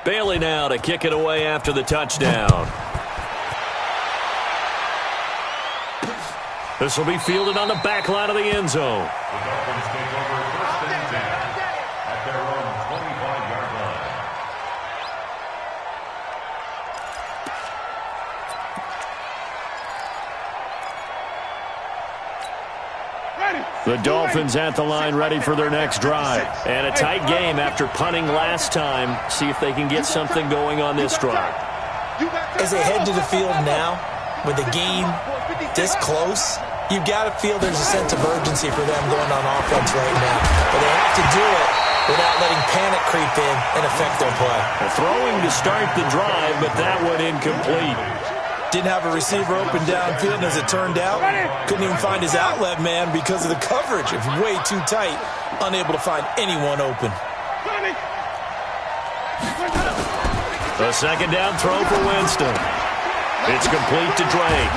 Bailey now to kick it away after the touchdown. This will be fielded on the back line of the end zone. The Dolphins take over first and 10 at their own 25-yard line. The Dolphins at the line ready for their next drive. And a tight game after punting last time. See if they can get something going on this drive. As they head to the field now, with the game this close, you've got to feel there's a sense of urgency for them going on offense right now. But they have to do it without letting panic creep in and affect their play. Throwing to start the drive, but that one incomplete. Didn't have a receiver open downfield, and as it turned out, couldn't even find his outlet man because of the coverage. It's way too tight, unable to find anyone open. The second down throw for Winston. It's complete to Drake.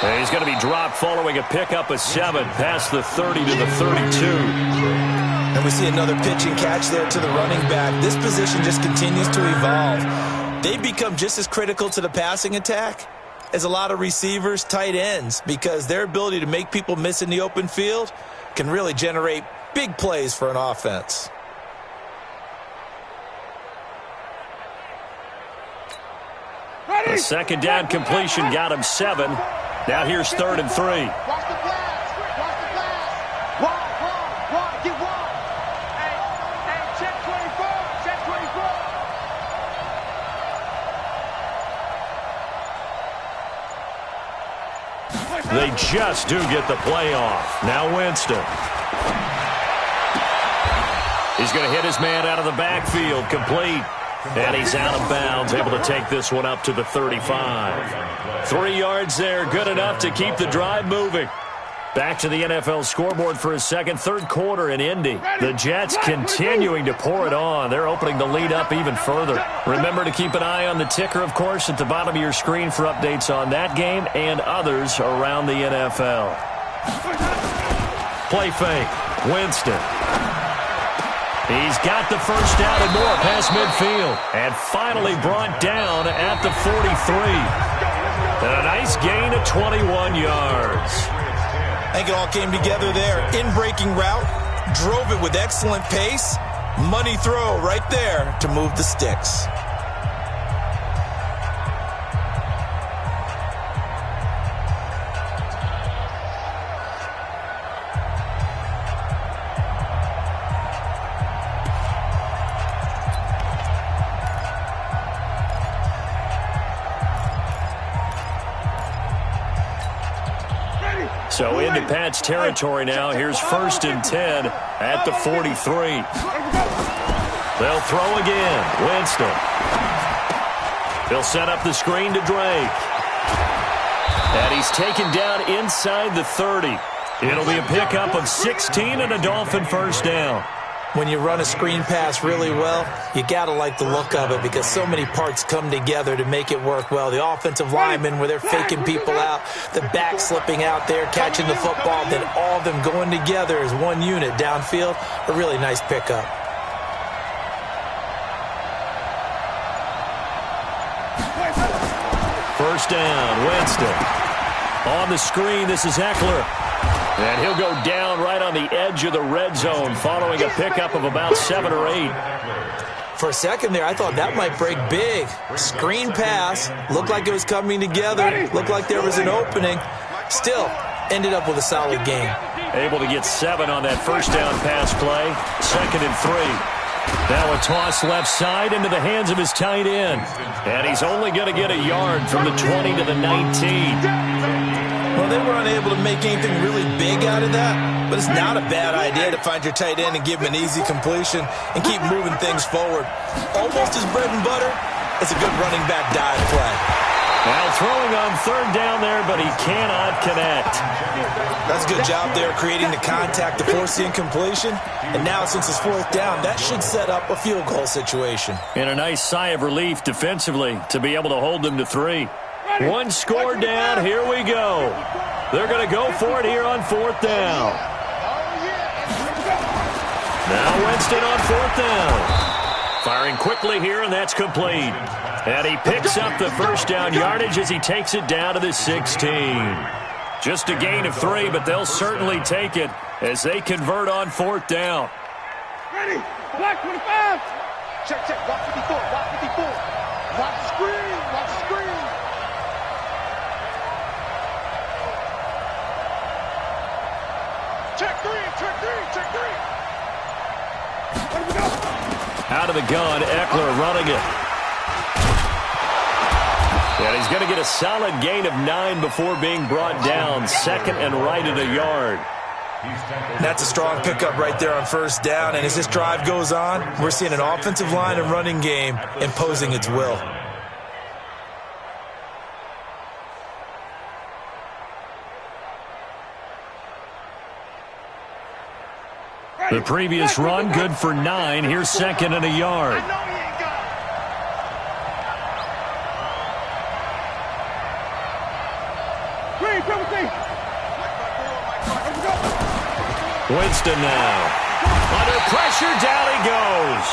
And he's going to be dropped following a pickup of 7 past the 30 to the 32. And we see another pitch and catch there to the running back. This position just continues to evolve. They've become just as critical to the passing attack as a lot of receivers, tight ends, because their ability to make people miss in the open field can really generate big plays for an offense. The second down completion got him 7. Now here's 3rd and 3. Watch the blast. Watch the blast. Walk. Get walk. Hey, check 24. Check 24. They just do get the play off. Now Winston. He's going to hit his man out of the backfield. Complete. And he's out of bounds, able to take this one up to the 35. 3 yards there, good enough to keep the drive moving. Back to the NFL scoreboard for a third quarter in Indy. The Jets continuing to pour it on. They're opening the lead up even further. Remember to keep an eye on the ticker, of course, at the bottom of your screen for updates on that game and others around the NFL. Play fake. Winston. He's got the first down and more past midfield. And finally brought down at the 43. And a nice gain of 21 yards. I think it all came together there. In-breaking route, drove it with excellent pace. Money throw right there to move the sticks. So into Pat's territory now. Here's 1st and 10 at the 43. They'll throw again. Winston. They'll set up the screen to Drake. And he's taken down inside the 30. It'll be a pickup of 16 and a Dolphin first down. When you run a screen pass really well, you got to like the look of it because so many parts come together to make it work well. The offensive linemen, where they're faking people out, the back slipping out there, catching the football, then all of them going together as one unit downfield. A really nice pickup. First down, Winston. On the screen, this is Eckler. And he'll go down right on the edge of the red zone following a pickup of about 7 or 8. For a second there, I thought that might break big. Screen pass. Looked like it was coming together. Looked like there was an opening. Still, ended up with a solid game. Able to get 7 on that first down pass play. 2nd and 3. Now a toss left side into the hands of his tight end. And he's only going to get a yard from the 20 to the 19. Well, they were unable to make anything really big out of that, but it's not a bad idea to find your tight end and give him an easy completion and keep moving things forward. Almost his bread and butter. It's a good running back dive play. Now throwing on 3rd down there, but he cannot connect. That's a good job there creating the contact to force the incompletion. And now since it's 4th down, that should set up a field goal situation. And a nice sigh of relief defensively to be able to hold them to 3. 1 score down. Here we go. They're going to go for it here on 4th down. Now Winston on 4th down. Firing quickly here, and that's complete. And he picks up the first down yardage as he takes it down to the 16. Just a gain of 3, but they'll certainly take it as they convert on 4th down. Ready? Black 25. Check, check. Watch 54. Watch 54. Watch the screen. Watch the screen. Check 3. Check 3. Check 3. Where we go? Out of the gun, Eckler running it. And he's going to get a solid gain of 9 before being brought down. 2nd and right at a yard. That's a strong pickup right there on 1st down. And as this drive goes on, we're seeing an offensive line and running game imposing its will. The previous run, good for 9. Here's 2nd and a yard. Winston now. Under pressure, down he goes.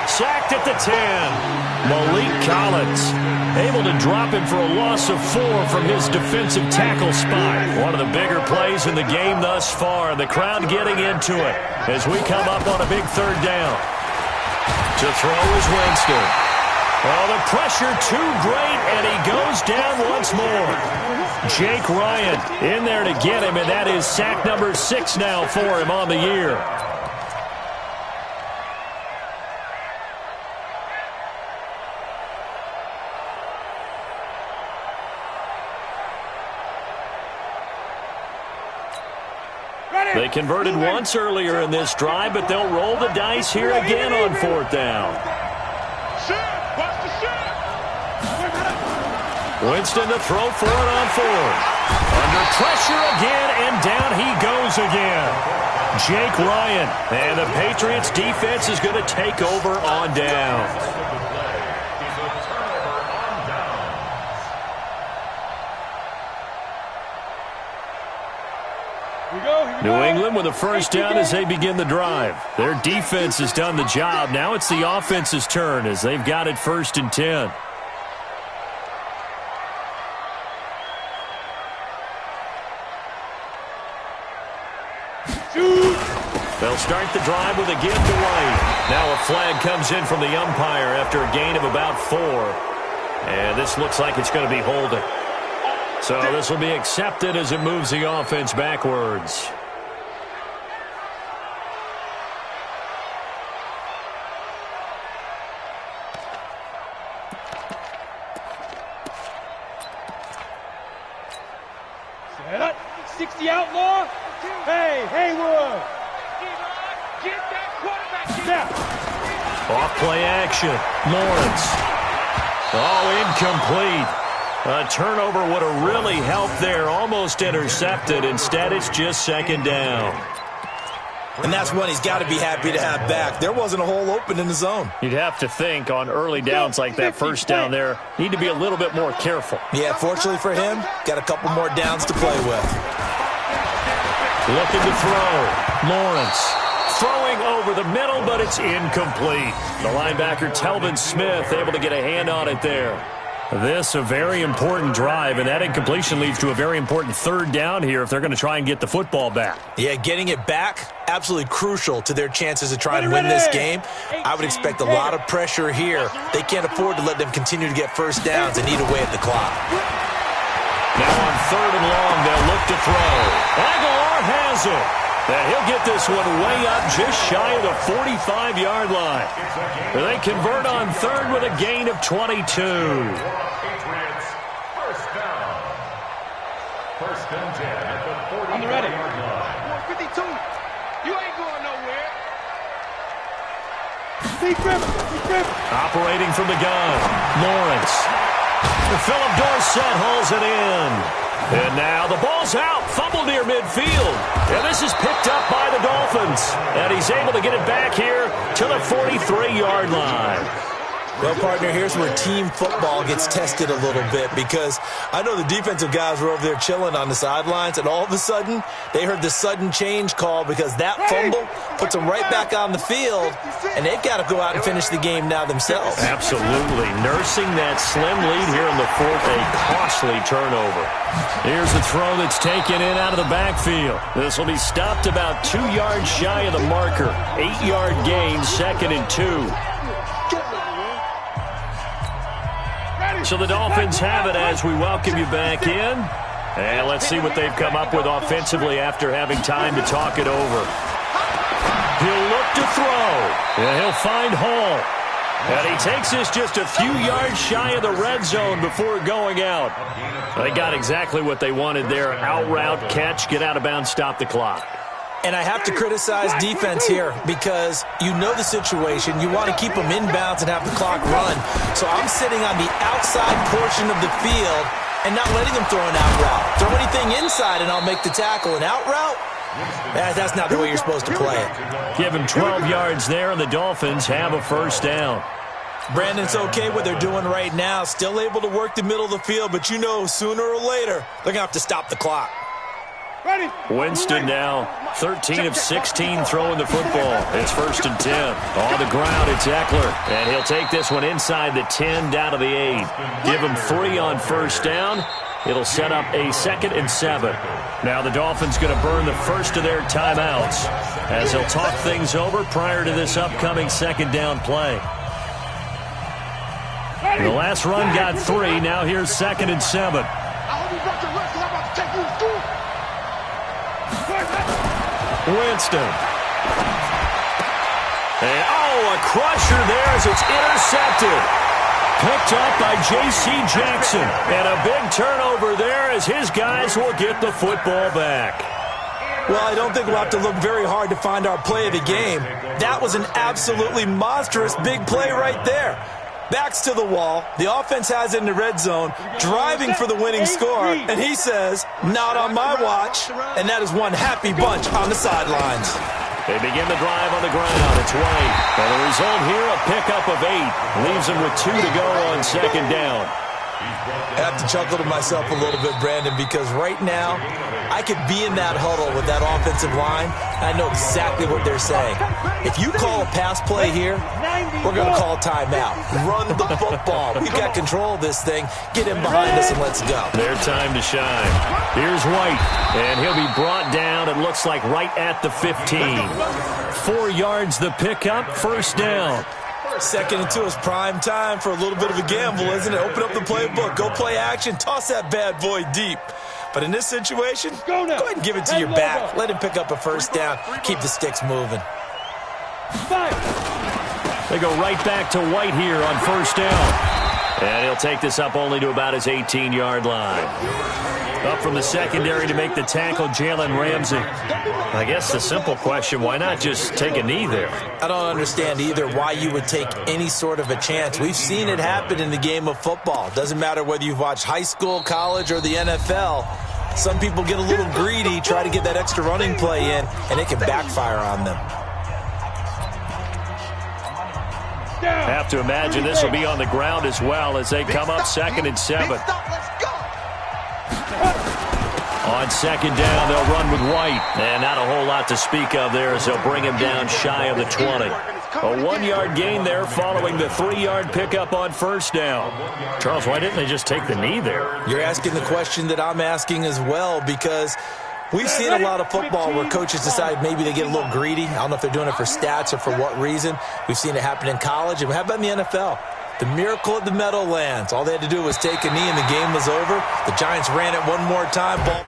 Sacked at the 10. Malik Collins able to drop him for a loss of 4 from his defensive tackle spot. One of the bigger plays in the game thus far. The crowd getting into it as we come up on a big 3rd down. To throw is Winston. Oh, the pressure too great, and he goes down once more. Jake Ryan in there to get him, and that is sack number 6 now for him on the year. They converted once earlier in this drive, but they'll roll the dice here again on 4th down. Winston to throw for it on 4th. Under pressure again, and down he goes again. Jake Ryan, and the Patriots defense is going to take over on down. New England with a 1st down as they begin the drive. Their defense has done the job. Now it's the offense's turn as they've got it 1st and 10. They'll start the drive with a give to White. Now a flag comes in from the umpire after a gain of about 4. And this looks like it's going to be holding. So this will be accepted as it moves the offense backwards. Set up. 60 outlaw. Hey, Haywood. Get that quarterback. Snap. Off play action. Lawrence. Oh, incomplete. A turnover would have really helped there. Almost intercepted. Instead, it's just 2nd down. And that's one he's got to be happy to have back. There wasn't a hole open in the zone. You'd have to think on early downs like that 1st down there, need to be a little bit more careful. Yeah, fortunately for him, got a couple more downs to play with. Looking to throw. Lawrence throwing over the middle, but it's incomplete. The linebacker, Telvin Smith, able to get a hand on it there. This a very important drive, and that incompletion leads to a very important 3rd down here if they're going to try and get the football back. Yeah, getting it back, absolutely crucial to their chances of trying to win this game. I would expect a lot of pressure here. They can't afford to let them continue to get 1st downs and eat away at the clock. Now on 3rd and long, they'll look to throw. Aguilar has it. And he'll get this one way up just shy of the 45-yard line. They convert on 3rd with a gain of 22. Patriots, 1st down. 1st and 10 at the 40-yard line. 52. You ain't going nowhere. Big grip. Operating from the gun. Lawrence. Philip Dorsett hauls it in. And now the ball's out. Fumble near midfield. And this is picked up by the Dolphins. And he's able to get it back here to the 43-yard line. Well, partner, here's where team football gets tested a little bit, because I know the defensive guys were over there chilling on the sidelines, and all of a sudden, they heard the sudden change call because that fumble puts them right back on the field, and they've got to go out and finish the game now themselves. Absolutely. Nursing that slim lead here in the fourth, a costly turnover. Here's a throw that's taken in out of the backfield. This will be stopped about 2 yards shy of the marker. 8-yard gain, 2nd and 2. So the Dolphins have it as we welcome you back in. And let's see what they've come up with offensively after having time to talk it over. He'll look to throw. And he'll find Hall. And he takes this just a few yards shy of the red zone before going out. They got exactly what they wanted there. Out route, catch, get out of bounds, stop the clock. And I have to criticize defense here because you know the situation. You want to keep them inbounds and have the clock run. So I'm sitting on the outside portion of the field and not letting them throw an out route. Throw anything inside and I'll make the tackle. An out route? That's not the way you're supposed to play it. Give him 12 yards there, and the Dolphins have a first down. Brandon, it's okay what they're doing right now. Still able to work the middle of the field, but you know sooner or later they're going to have to stop the clock. Winston now 13 of 16 throwing the football. It's 1st and 10. On the ground, it's Eckler. And he'll take this one inside the 10 down to the 8. Give him 3 on first down. It'll set up a 2nd and 7. Now the Dolphins going to burn the first of their timeouts as they'll talk things over prior to this upcoming 2nd down play. The last run got 3. Now here's 2nd and 7. Winston. And, a crusher there as it's intercepted. Picked up by J.C. Jackson. And a big turnover there as his guys will get the football back. Well, I don't think we'll have to look very hard to find our play of the game. That was an absolutely monstrous big play right there. Backs to the wall. The offense has it in the red zone, driving for the winning score. And he says, not on my watch. And that is one happy bunch on the sidelines. They begin the drive on the ground. It's White. And the result here, a pickup of 8. Leaves them with 2 to go on 2nd down. I have to chuckle to myself a little bit, Brandon, because right now I could be in that huddle with that offensive line. I know exactly what they're saying. If you call a pass play here, we're going to call a timeout. Run the football. We've got control of this thing. Get in behind us and let's go. Their time to shine. Here's White, and he'll be brought down, it looks like, right at the 15. 4 yards the pickup, first down. 2nd and 2 is prime time for a little bit of a gamble, isn't it? Open up the playbook, go play action, toss that bad boy deep. But in this situation, go ahead and give it to your back. Let him pick up a first down. Keep the sticks moving. They go right back to White here on first down. And he'll take this up only to about his 18-yard line. Up from the secondary to make the tackle, Jalen Ramsey. I guess the simple question, why not just take a knee there? I don't understand either why you would take any sort of a chance. We've seen it happen in the game of football. Doesn't matter whether you've watched high school, college, or the NFL. Some people get a little greedy, try to get that extra running play in, and it can backfire on them. Have to imagine this will be on the ground as well as they come up 2nd and 7. On 2nd down, they'll run with White. And not a whole lot to speak of there as they'll bring him down shy of the 20. A 1-yard gain there following the 3-yard pickup on first down. Charles, why didn't they just take the knee there? You're asking the question that I'm asking as well, because we've seen a lot of football where coaches decide maybe they get a little greedy. I don't know if they're doing it for stats or for what reason. We've seen it happen in college. And how about in the NFL? The miracle at the Meadowlands. All they had to do was take a knee and the game was over. The Giants ran it one more time. Ball